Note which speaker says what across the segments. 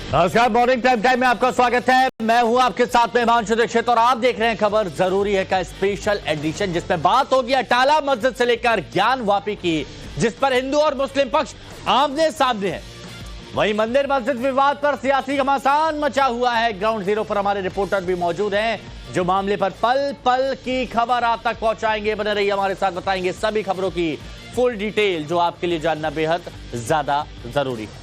Speaker 1: नमस्कार, morning time में आपका स्वागत है। मैं हूं आपके साथ में हिमांशु दीक्षित और आप देख रहे हैं खबर जरूरी है का स्पेशल एडिशन, जिसमें बात होगी अटाला मस्जिद से लेकर ज्ञान वापी की, जिस पर हिंदू और मुस्लिम पक्ष आमने सामने है। वहीं मंदिर मस्जिद विवाद पर सियासी घमासान मचा हुआ है। ग्राउंड जीरो पर हमारे रिपोर्टर भी मौजूद हैं, जो मामले पर पल पल की खबर आप तक पहुंचाएंगे। बने रहिए हमारे साथ, बताएंगे सभी खबरों की फुल डिटेल, जो आपके लिए जानना बेहद ज्यादा जरूरी है।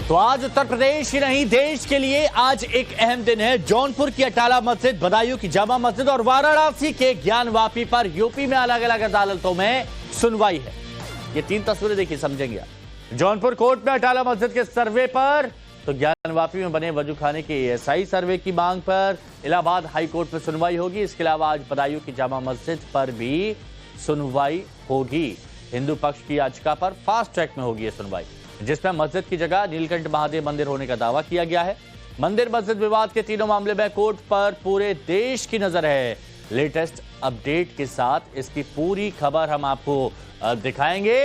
Speaker 1: तो आज उत्तर प्रदेश ही नहीं, देश के लिए आज एक अहम दिन है। जौनपुर की अटाला मस्जिद, बदायूं की जामा मस्जिद और वाराणसी के ज्ञान वापी पर यूपी में अलग अलग अदालतों में सुनवाई है। ये तीन तस्वीरें देखिए, समझेंगे आप। जौनपुर कोर्ट में अटाला मस्जिद के सर्वे पर, तो ज्ञान वापी में बने वजू खाने के एएसआई सर्वे की मांग पर इलाहाबाद हाई कोर्ट में सुनवाई होगी। इसके अलावा आज बदायूं की जामा मस्जिद पर भी सुनवाई होगी। हिंदू पक्ष की याचिका पर फास्ट ट्रैक में होगी यह सुनवाई, जिसमें मस्जिद की जगह नीलकंठ महादेव मंदिर होने का दावा किया गया है। मंदिर मस्जिद विवाद के तीनों मामले में कोर्ट पर पूरे देश की नजर है। लेटेस्ट अपडेट के साथ इसकी पूरी खबर हम आपको दिखाएंगे।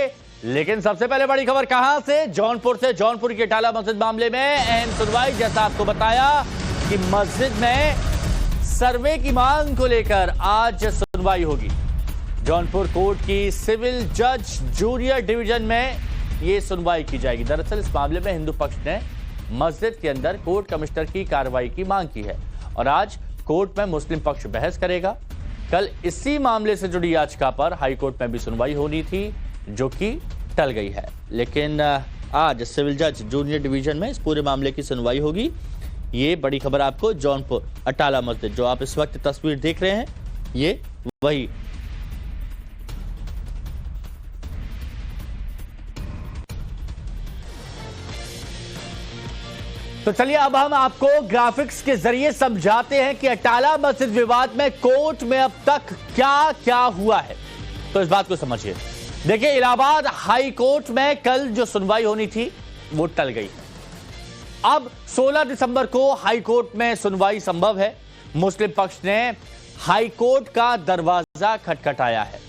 Speaker 1: लेकिन सबसे पहले बड़ी खबर कहां से? जौनपुर से। जौनपुर की अटाला मस्जिद मामले में अहम सुनवाई। जैसा आपको बताया कि मस्जिद में सर्वे की मांग को लेकर आज सुनवाई होगी। जौनपुर कोर्ट की सिविल जज जूनियर डिवीजन में ये सुनवाई की जाएगी। दरअसल इस मामले में हिंदू पक्ष ने मस्जिद के अंदर कोर्ट कमिश्नर की कार्रवाई की मांग की है और आज कोर्ट में मुस्लिम पक्ष बहस करेगा। कल इसी मामले से जुड़ी याचिका पर हाई कोर्ट में भी सुनवाई होनी थी, जो कि टल गई है। लेकिन आज सिविल जज जूनियर डिवीजन में इस पूरे मामले की सुनवाई होगी। ये बड़ी खबर आपको जौनपुर अटाला मस्जिद, जो आप इस वक्त तस्वीर देख रहे हैं, ये वही। तो चलिए अब हम आपको ग्राफिक्स के जरिए समझाते हैं कि अटाला मस्जिद विवाद में कोर्ट में अब तक क्या क्या हुआ है। तो इस बात को समझिए। देखिए, इलाहाबाद हाई कोर्ट में कल जो सुनवाई होनी थी वो टल गई। अब 16 दिसंबर को हाई कोर्ट में सुनवाई संभव है। मुस्लिम पक्ष ने हाई कोर्ट का दरवाजा खटखटाया है।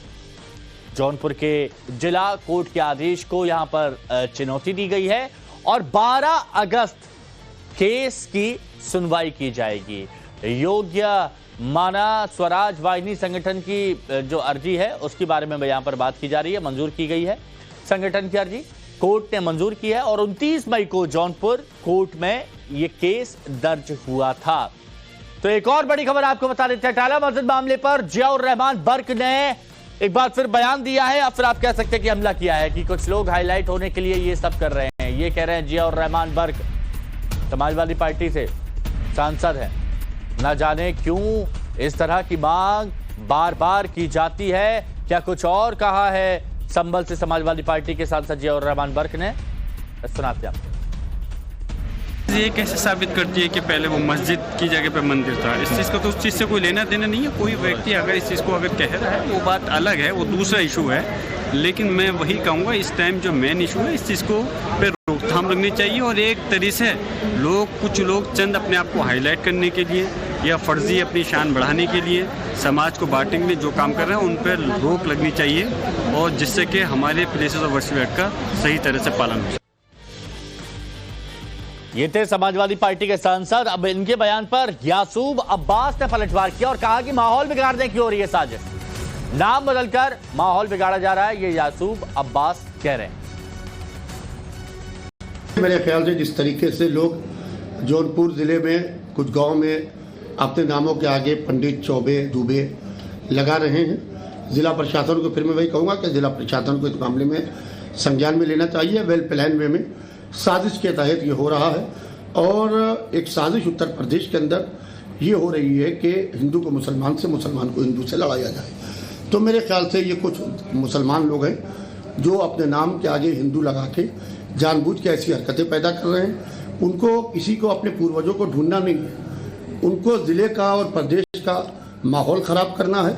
Speaker 1: जौनपुर के जिला कोर्ट के आदेश को यहां पर चुनौती दी गई है और 12 अगस्त केस की सुनवाई की जाएगी। योग्य माना स्वराज वाहिनी संगठन की जो अर्जी है उसके बारे में यहां पर बात की जा रही है। मंजूर की गई है संगठन की अर्जी, कोर्ट ने मंजूर की है और 29 मई को जौनपुर कोर्ट में यह केस दर्ज हुआ था। तो एक और बड़ी खबर आपको बता देते हैं। अटाला मस्जिद मामले पर जियाउर रहमान बर्क ने एक बार फिर बयान दिया है, या फिर आप कह सकते हैं कि हमला किया है, कि कुछ लोग हाईलाइट होने के लिए ये सब कर रहे हैं। ये कह रहे हैं जियाउर रहमान बर्क समाजवादी पार्टी से सांसद हैं, न जाने क्यों इस तरह की मांग बार बार की जाती है। क्या कुछ और कहा है संभल से समाजवादी पार्टी के सांसद जियाउर रहमान बर्क ने? सुनाते हैं आपको।
Speaker 2: ये कैसे साबित करती है कि पहले वो मस्जिद की जगह पे मंदिर था? इस चीज़ का तो उस चीज़ से कोई लेना देना नहीं है। कोई व्यक्ति अगर इस चीज़ को अगर कह रहा है वो बात अलग है, वो दूसरा इशू है। लेकिन मैं वही कहूँगा, इस टाइम जो मेन इशू है, इस चीज़ को पे रोकथाम लगनी चाहिए। और एक तरीके से कुछ लोग चंद अपने आप को हाईलाइट करने के लिए या फर्जी अपनी शान बढ़ाने के लिए समाज को बांटने के लिए जो काम कर रहे हैं, उन पर रोक लगनी चाहिए, और जिससे कि हमारे प्लेसेस और वर्शिप एक्ट का सही तरह से पालन हो।
Speaker 1: ये थे समाजवादी पार्टी के सांसद। अब इनके बयान पर यासूब अब्बास ने पलटवार किया और कहा कि माहौल बिगाड़ने की हो रही है साजिश। नाम बदलकर माहौल बिगाड़ा जा रहा है, ये यासूब अब्बास कह रहे हैं।
Speaker 3: मेरे ख्याल से जिस तरीके से लोग जौनपुर ज़िले में कुछ गांव में अपने नामों के आगे पंडित चौबे दुबे लगा रहे हैं, ज़िला प्रशासन को, फिर मैं वही कहूँगा कि ज़िला प्रशासन को इस मामले में संज्ञान में लेना चाहिए। वेल प्लान वे में साजिश के तहत ये हो रहा है, और एक साजिश उत्तर प्रदेश के अंदर ये हो रही है कि हिंदू को मुसलमान से, मुसलमान को हिंदू से लड़ाया जाए। तो मेरे ख्याल से ये कुछ मुसलमान लोग हैं जो अपने नाम के आगे हिंदू लगा के जानबूझ के ऐसी हरकतें पैदा कर रहे हैं। उनको किसी को अपने पूर्वजों को ढूंढना नहीं है, उनको ज़िले का और प्रदेश का माहौल ख़राब करना है।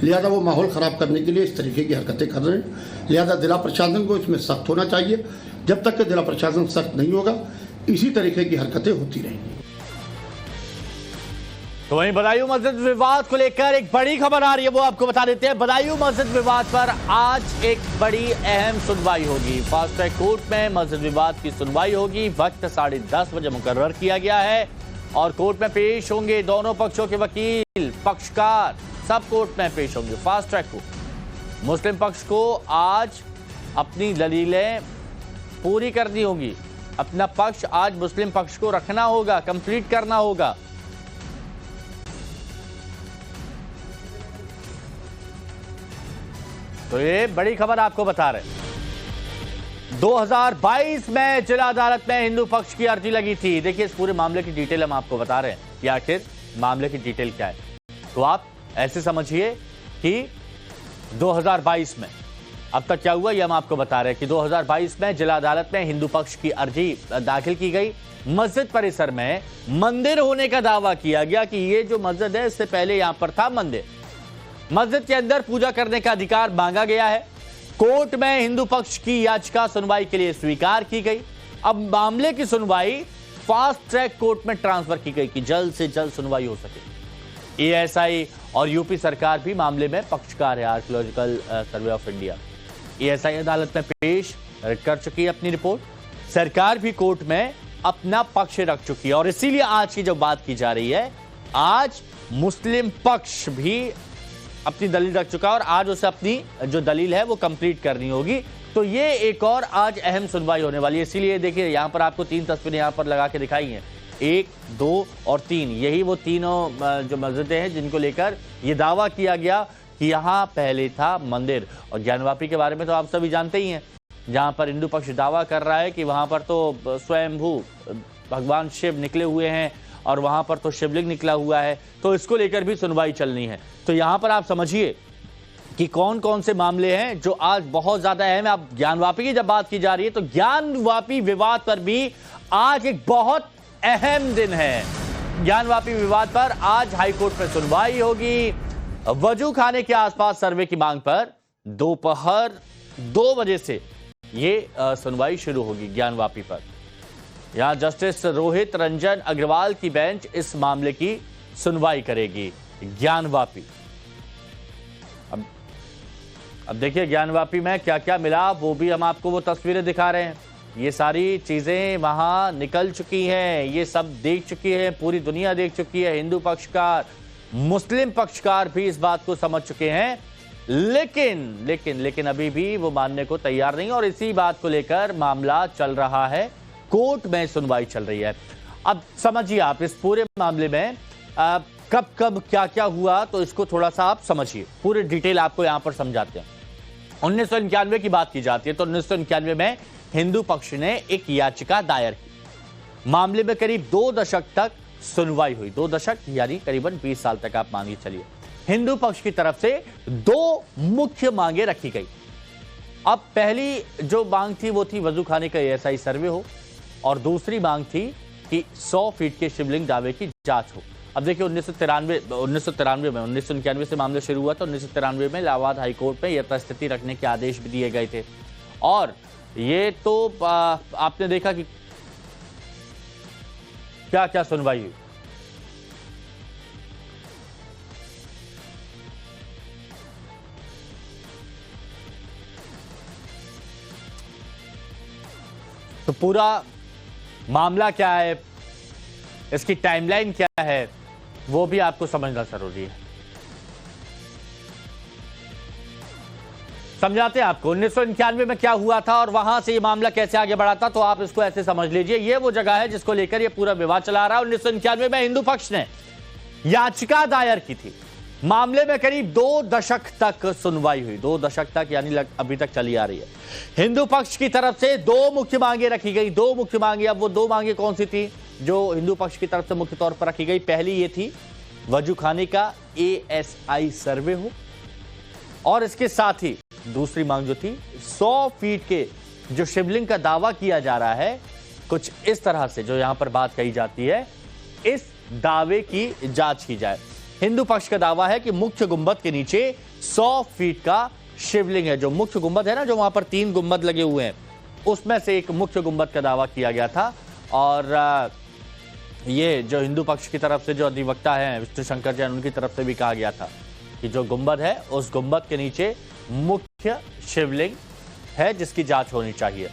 Speaker 3: लिहाजा वो माहौल ख़राब करने के लिए इस तरीके की हरकतें कर रहे हैं। लिहाजा जिला प्रशासन को इसमें सख्त होना चाहिए जब तक कि जिला प्रशासन सख्त नहीं होगा इसी तरीके की हरकतें होती रहेंगी।
Speaker 1: तो वहीं बदायूं मस्जिद विवाद को लेकर एक बड़ी खबर आ रही है, वो आपको बता देते हैं। बदायूं मस्जिद विवाद पर आज एक बड़ी अहम सुनवाई होगी। फास्ट ट्रैक कोर्ट में मस्जिद विवाद की सुनवाई होगी। वक्त 10:30 बजे मुकर्रर किया गया है और कोर्ट में पेश होंगे दोनों पक्षों के वकील, पक्षकार, सब कोर्ट में पेश होंगे। फास्ट ट्रैक कोर्ट मुस्लिम पक्ष को आज अपनी दलीलें पूरी करनी होगी। अपना पक्ष आज मुस्लिम पक्ष को रखना होगा, कंप्लीट करना होगा। तो ये बड़ी खबर आपको बता रहे हैं। 2022 में जिला अदालत में हिंदू पक्ष की अर्जी लगी थी। देखिए, इस पूरे मामले की डिटेल हम आपको बता रहे हैं कि आखिर मामले की डिटेल क्या है। तो आप ऐसे समझिए कि 2022 में अब तक क्या हुआ ये हम आपको बता रहे हैं कि 2022 में जिला अदालत में हिंदू पक्ष की अर्जी दाखिल की गई। मस्जिद परिसर में मंदिर होने का दावा किया गया कि ये जो मस्जिद है इससे पहले यहां पर था मंदिर। मस्जिद के अंदर पूजा करने का अधिकार मांगा गया है। कोर्ट में हिंदू पक्ष की याचिका सुनवाई के लिए स्वीकार की गई। अब मामले की सुनवाई फास्ट ट्रैक कोर्ट में ट्रांसफर की गई कि जल्द से जल्द सुनवाई हो सके। एएसआई और यूपी सरकार भी मामले में पक्षकार है। Archaeological survey of India ASI अदालत में पेश कर चुकी है अपनी रिपोर्ट। सरकार भी कोर्ट में अपना पक्ष रख चुकी है और इसीलिए आज की जो बात की जा रही है, आज मुस्लिम पक्ष भी अपनी दलील रख चुका है और आज उसे अपनी जो दलील है वो कंप्लीट करनी होगी। तो ये एक और आज अहम सुनवाई होने वाली है। इसीलिए देखिए, यहां पर आपको 3 तस्वीरें यहां पर लगा के दिखाई हैं, 1, 2 और 3। यही वो तीनों जो मस्जिदें हैं जिनको लेकर ये दावा किया गया कि यहां पहले था मंदिर। और ज्ञानवापी के बारे में तो आप सभी जानते ही हैं, जहां पर हिंदू पक्ष दावा कर रहा है कि वहां पर तो स्वयंभू भगवान शिव निकले हुए हैं और वहां पर तो शिवलिंग निकला हुआ है। तो इसको लेकर भी सुनवाई चलनी है। तो यहां पर आप समझिए कि कौन कौन से मामले हैं जो आज बहुत ज्यादा अहम है। अब ज्ञानवापी की जब बात की जा रही है तो ज्ञानवापी विवाद पर भी आज एक बहुत अहम दिन है। ज्ञानवापी विवाद पर आज हाईकोर्ट में सुनवाई होगी। वजू खाने के आसपास सर्वे की मांग पर दोपहर 2 बजे से ये सुनवाई शुरू होगी ज्ञानवापी पर। यहां जस्टिस रोहित रंजन अग्रवाल की बेंच इस मामले की सुनवाई करेगी। ज्ञानवापी, अब देखिए ज्ञानवापी में क्या क्या मिला वो भी हम आपको वो तस्वीरें दिखा रहे हैं। ये सारी चीजें वहां निकल चुकी हैं, ये सब देख चुकी है, पूरी दुनिया देख चुकी है। हिंदू पक्षकार, मुस्लिम पक्षकार भी इस बात को समझ चुके हैं, लेकिन अभी भी वो मानने को तैयार नहीं। और इसी बात को लेकर मामला चल रहा है, कोर्ट में सुनवाई चल रही है। अब समझिए आप इस पूरे मामले में कब कब क्या क्या हुआ, तो इसको थोड़ा सा आप समझिए, पूरी डिटेल आपको यहां पर समझाते हैं। 1991 की बात की जाती है तो 1991 में हिंदू पक्ष ने एक याचिका दायर की। मामले में करीब 2 दशक तक सुनवाई हुई। 2 दशक यानी करीबन 20 साल तक आप मानिए चलिए। हिंदू पक्ष की तरफ से 2 मुख्य मांगे रखी गई। अब पहली जो मांग थी वो थी वजू खाने का एएसआई सर्वे हो और दूसरी मांग थी कि 100 फीट के शिवलिंग दावे की जांच हो। अब देखिए 1993 में 1991 से मामला शुरू हुआ तो 1993 में इलाहाबाद हाईकोर्ट में यथास्थिति रखने के आदेश भी दिए गए थे। और ये तो आपने देखा कि क्या क्या सुनवाई हुई। तो पूरा मामला क्या है, इसकी टाइमलाइन क्या है, वो भी आपको समझना जरूरी है। समझाते हैं आपको 1991 में क्या हुआ था और वहां से ये मामला कैसे आगे बढ़ा था। तो आप इसको ऐसे समझ लीजिए, ये वो जगह है जिसको लेकर ये पूरा विवाद चला रहा है। 1991 में हिंदू पक्ष ने याचिका दायर की थी। मामले में करीब 2 दशक तक सुनवाई हुई। 2 दशक तक यानी अभी तक चली आ रही है। हिंदू पक्ष की तरफ से 2 मुख्य मांगे रखी गई। 2 मुख्य मांगे, अब वो 2 मांगे कौन सी थी जो हिंदू पक्ष की तरफ से मुख्य तौर पर रखी गई? पहली ये थी वजू खाने का एएसआई सर्वे हो और इसके साथ ही दूसरी मांग जो थी 100 फीट के जो शिवलिंग का दावा किया जा रहा है, कुछ इस तरह से जो यहां पर बात कही जाती है, इस दावे की जांच की जाए। हिंदू पक्ष का दावा है कि मुख्य गुंबद के नीचे 100 फीट का शिवलिंग है। जो मुख्य गुंबद है ना, जो वहां पर 3 गुंबद लगे हुए हैं, उसमें से एक मुख्य गुंबद का दावा किया गया था। और ये जो हिंदू पक्ष की तरफ से जो अधिवक्ता हैं विष्णु शंकर जैन, उनकी तरफ से भी कहा गया था कि जो गुंबद है उस गुंबद के नीचे मुख्य शिवलिंग है जिसकी जांच होनी चाहिए।